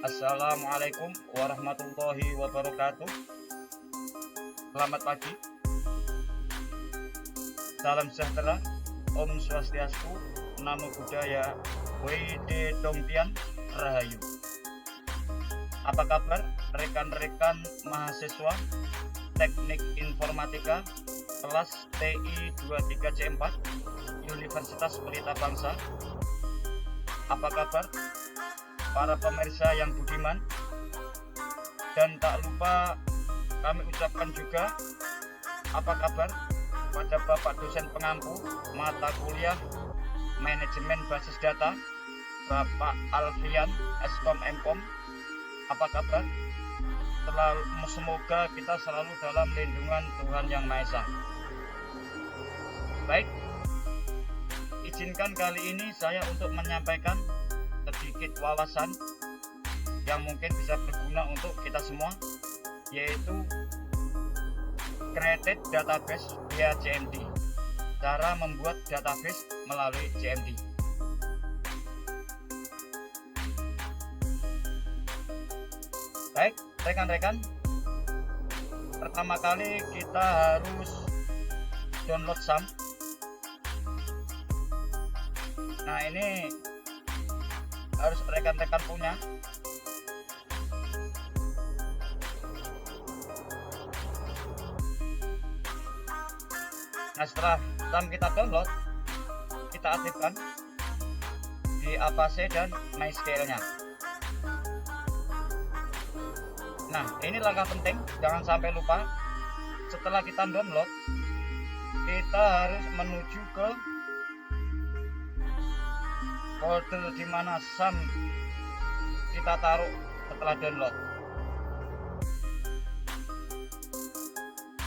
Assalamualaikum warahmatullahi wabarakatuh. Selamat pagi, salam sejahtera, Om Swastiastu, Namo Buddhaya, Wede Dongtian, Rahayu. Apa kabar rekan-rekan mahasiswa Teknik Informatika kelas TI 23C4 Universitas Pelita Bangsa? Apa kabar para pemirsa yang budiman? Dan tak lupa kami ucapkan juga apa kabar pada Bapak dosen pengampu mata kuliah Manajemen Basis Data, Bapak Alfian Eskom Mkom. Apa kabar? Semoga kita selalu dalam lindungan Tuhan Yang Maha Esa. Baik, izinkan kali ini saya untuk menyampaikan sedikit wawasan yang mungkin bisa berguna untuk kita semua, yaitu Created Database via CMD. Cara membuat database melalui CMD. Baik, rekan-rekan, pertama kali kita harus download SAM. Nah, ini harus rekan-rekan punya. Nah, setelah SAM kita download, kita aktifkan di Apache dan MySQL-nya. Nah, ini langkah penting, jangan sampai lupa. Setelah kita download, kita harus menuju ke folder di mana SAM kita taruh setelah download.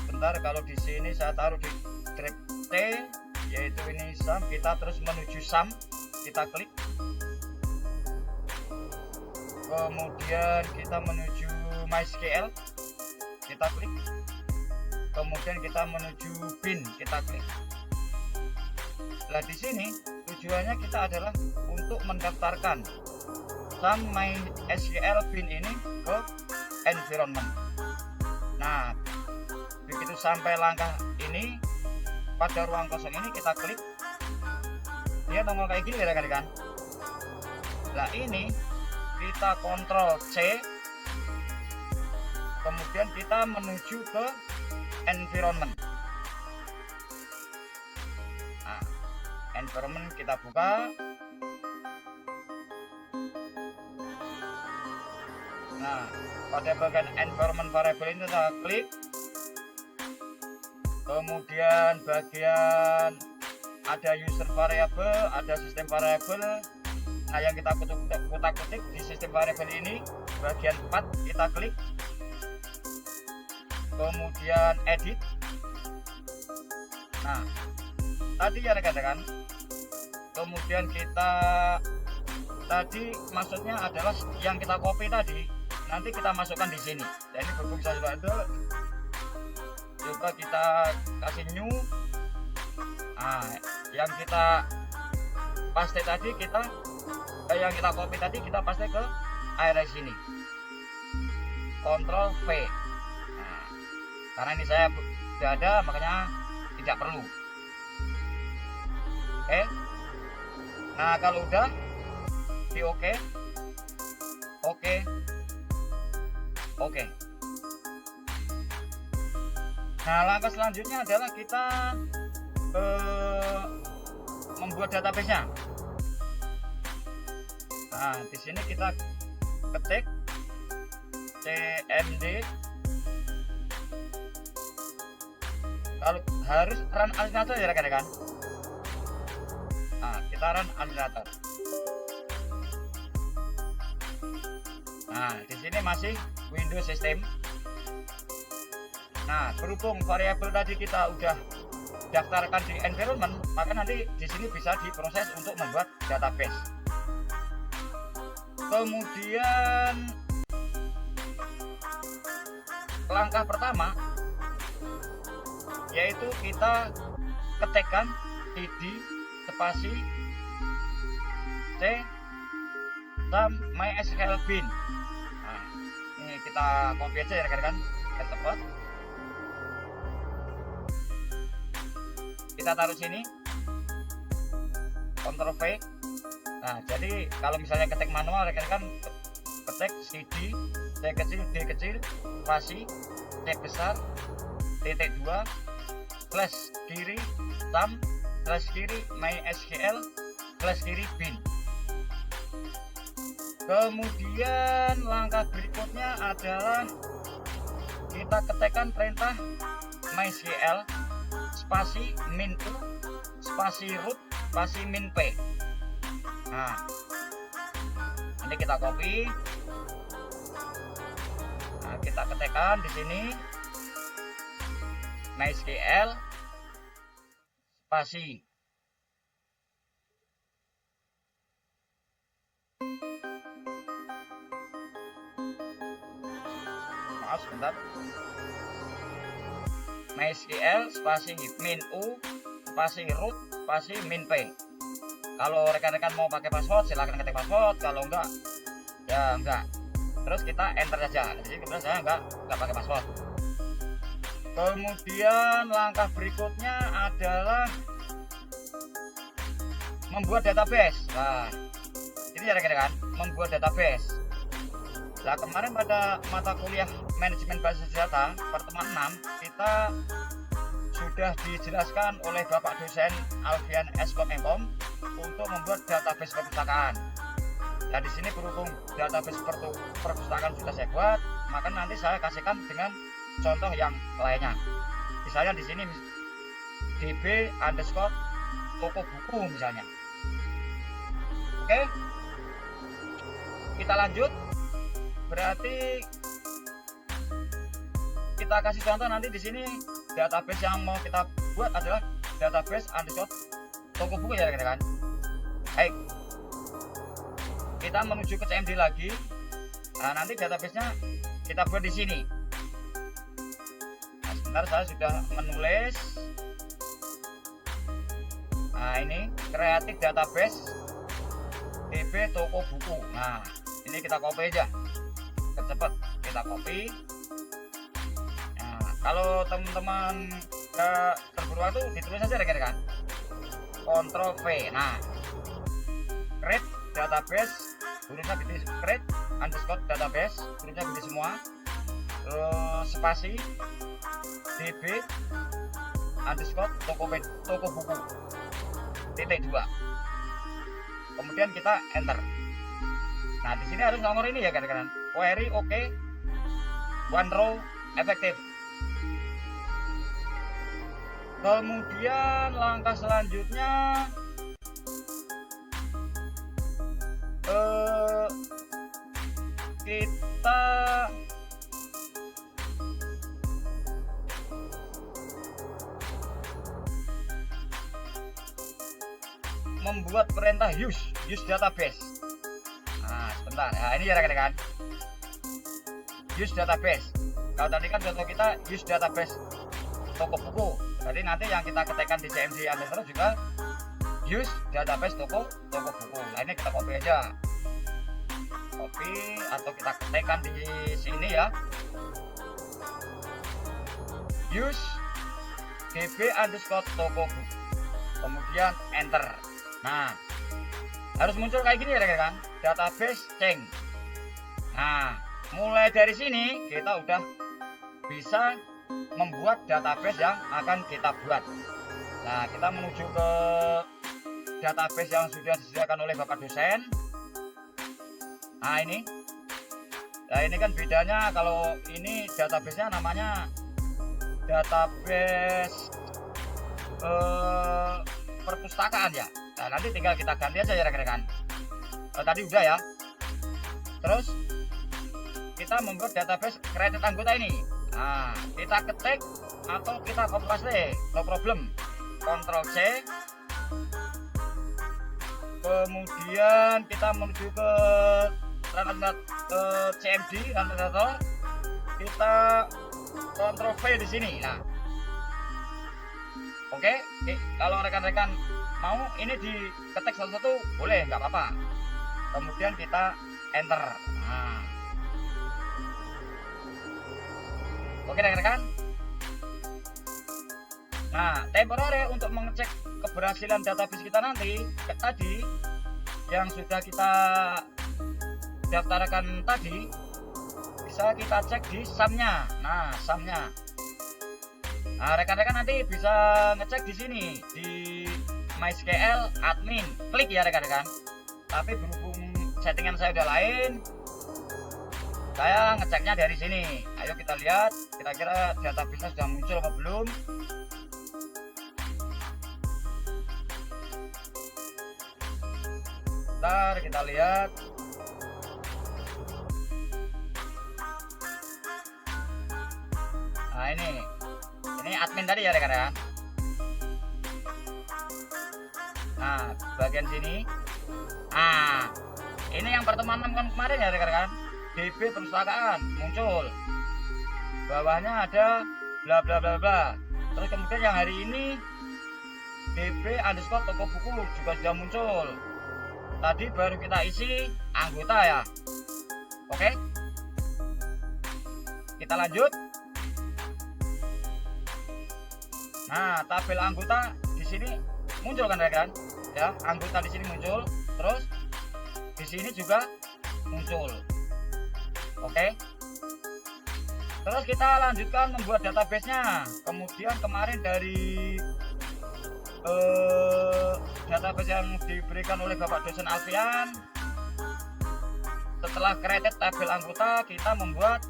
Bentar, kalau di sini saya taruh di drive T, yaitu ini SAM. Kita terus menuju SAM, kita klik. Kemudian kita menuju MySQL, kita klik. Kemudian kita menuju bin, kita klik. Nah, di sini tujuannya kita adalah untuk mendaftarkan SAM MySQL bin ini ke environment. Nah, begitu sampai langkah ini, pada ruang kosong ini kita klik, dia nongol kayak gini, rekan-rekan. Nah, ini kita Ctrl C, kemudian kita menuju ke environment. Nah, environment kita buka. Nah, pada bagian environment variable ini kita klik. Kemudian bagian ada user variable, ada sistem variable. Nah, yang kita kutak-kutik di sistem variable ini bagian 4, kita klik. Kemudian edit. Nah, tadi ya rekan-rekan, kemudian kita tadi maksudnya adalah yang kita copy tadi, nanti kita masukkan di sini. Nah, ini berhubung saya sudah ada, coba kita kasih new. Nah, yang kita paste tadi yang kita copy tadi kita paste ke area sini. Ctrl V. Nah, karena ini saya sudah ada, makanya tidak perlu. Oke. Nah, kalau udah di oke. Nah, langkah selanjutnya adalah kita membuat database-nya. Nah, di sini kita ketik CMD. Kalau harus run administrator ya rekan-rekan. Nah, kita run administrator. Nah, di sini masih Windows System. Nah, berhubung variabel tadi kita udah daftarkan di environment, maka nanti di sini bisa diproses untuk membuat database. Kemudian langkah pertama yaitu kita ketikkan id spasi C SAM MySQL bin. Ini kita copy aja ya rekan-rekan, biar cepat. Kita taruh sini, Ctrl V. Nah, jadi kalau misalnya ketik manual rekan-rekan ketik CD, C kecil, D kecil, spasi, C besar, titik 2, slash kiri, tam, slash kiri, MySQL, slash kiri, bin. Kemudian langkah berikutnya adalah kita ketikkan perintah MySQL spasi min-u spasi root spasi min-p. Nah, ini kita copy. Nah, kita ketikkan di sini MySQL spasi sebentar, MySQL spasi min-u spasi root spasi min-p. Kalau rekan-rekan mau pakai password silahkan ketik password, kalau enggak ya enggak. Terus kita enter saja. Jadi kebetulan saya enggak pakai password. Kemudian langkah berikutnya adalah membuat database. Nah, ini ya rekan-rekan, membuat database. Nah, kemarin pada mata kuliah manajemen basis data pertemuan 6 kita sudah dijelaskan oleh Bapak dosen Alfian Eskom Mkom untuk membuat database perpustakaan. Nah, di sini berhubung database perpustakaan sudah saya buat, maka nanti saya kasihkan dengan contoh yang lainnya. Misalnya di sini db underscore toko buku misalnya. Oke, kita lanjut. Berarti kita kasih contoh nanti di sini database yang mau kita buat adalah database underscore toko buku ya rekan-rekan. Baik, kita menuju ke CMD lagi. Nah, nanti database-nya kita buat di sini. Nah, sebentar, saya sudah menulis. Nah, ini creative database db toko buku. Nah, ini kita copy aja. Cepat kita copy. Nah, kalau teman-teman terburu waktu ditulis saja rekan-rekan. Ctrl V. Nah, create database, hurufnya gede, create underscore database, hurufnya gede semua. Terus spasi db underscore toko buku titik 2. Kemudian kita enter. Nah, di sini harus nomor ini ya rekan-rekan. Query oke. One row efektif. Kemudian langkah selanjutnya kita membuat perintah use database. Nah, sebentar. Nah, ini ya rekan-rekan. Use database. Kalau tadi kan contoh kita use database toko buku. Jadi nanti yang kita ketikkan di CMD Underscore juga use database toko buku. Nah, ini kita copy aja. Copy atau kita ketikkan di sini ya. Use db underscore toko buku. Kemudian enter. Nah, harus muncul kayak gini ya rekan-rekan. Database change. Nah, mulai dari sini kita udah bisa membuat database yang akan kita buat. Nah, kita menuju ke database yang sudah disediakan oleh Bapak dosen. Nah, ini. Nah, ini kan bedanya kalau ini database-nya namanya database perpustakaan ya. Nah, nanti tinggal kita ganti aja ya rekan-rekan. Tadi udah ya. Terus kita membuat database created anggota ini. Nah, kita ketik atau kita copy paste, no problem. Ctrl C. Kemudian kita menuju ke CMD translator. Kita Ctrl V di sini. Nah, oke. Kalau rekan-rekan mau ini diketik satu-satu boleh, nggak apa-apa. Kemudian kita enter. Nah, Oke rekan-rekan. Nah, temporary untuk mengecek keberhasilan database kita nanti tadi yang sudah kita daftarkan tadi, bisa kita cek di sumnya. Nah, sumnya. Nah, rekan-rekan nanti bisa ngecek di sini di MySQL admin. Klik ya rekan-rekan. Tapi berhubung settingan saya udah lain, saya ngeceknya dari sini. Ayo kita lihat kira-kira database sudah muncul apa belum. Bentar, kita lihat. Nah, ini admin tadi ya rekan-rekan. Nah, bagian sini. Nah, ini yang pertemuan kemarin ya rekan-rekan. DB perpustakaan muncul. Bawahnya ada bla bla bla bla. Terus kemudian yang hari ini DB_toko buku juga sudah muncul. Tadi baru kita isi anggota ya. Oke. Kita lanjut. Nah, tabel anggota di sini muncul kan rekan? Ya, anggota di sini muncul. Terus di sini juga muncul. Oke. Terus kita lanjutkan membuat database-nya. Kemudian kemarin dari database yang diberikan oleh Bapak dosen Alfian, setelah created tabel anggota, kita membuat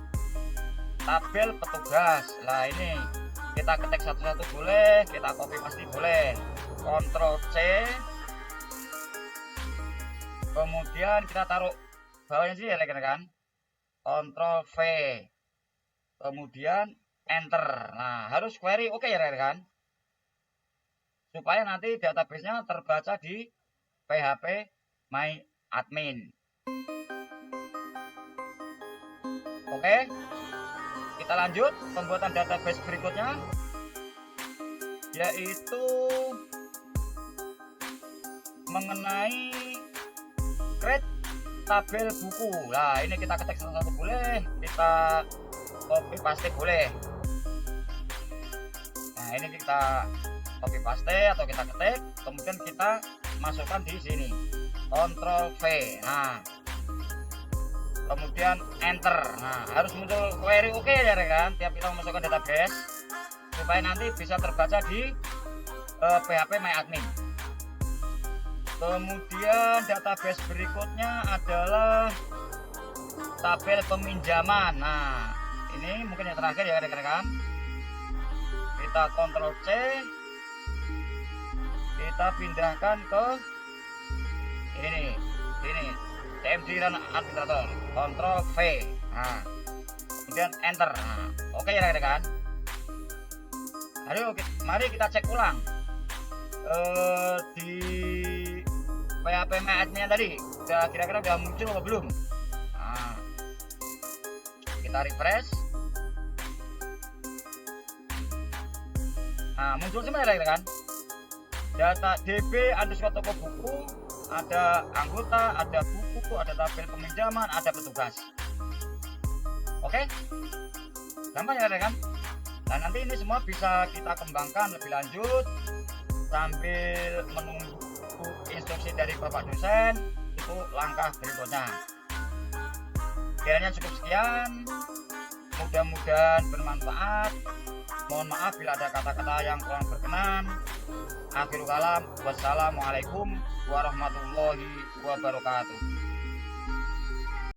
tabel petugas. Nah, ini kita ketik satu-satu boleh, kita copy paste boleh. Ctrl C, kemudian kita taruh bawahnya sini ya rekan-rekan. Ctrl V, kemudian enter. Nah, harus query oke ya rekan-rekan, supaya nanti database-nya terbaca di PHP My Admin. Oke, kita lanjut pembuatan database berikutnya, yaitu mengenai create tabel buku. Nah, ini kita ketik satu-satu boleh, kita copy paste boleh. Nah, ini kita copy paste atau kita ketik, kemudian kita masukkan di sini. Ctrl V. Nah, kemudian enter. Nah, harus muncul query oke ya rekan, tiap kita memasukkan database supaya nanti bisa terbaca di PHP My Admin. Kemudian database berikutnya adalah tabel peminjaman. Nah, ini mungkin yang terakhir ya rekan-rekan. Kita Ctrl C, kita pindahkan ke ini TMD dan administrator. Ctrl V. Nah, kemudian enter. Nah, oke ya rekan-rekan. Ayo mari kita cek ulang di PHP My Admin tadi kira-kira udah muncul atau belum. Nah, kita refresh. Nah, muncul semua ya rekan. Data DB_toko buku, ada anggota, ada buku, ada tabel peminjaman, ada petugas. Oke, gampang ya rekan. Dan nanti ini semua bisa kita kembangkan lebih lanjut sambil menunggu instruksi dari Bapak dosen. Itu langkah berikutnya. Kiranya cukup sekian, mudah-mudahan bermanfaat. Mohon maaf bila ada kata-kata yang kurang berkenan. Akhirul kalam, wassalamualaikum warahmatullahi wabarakatuh.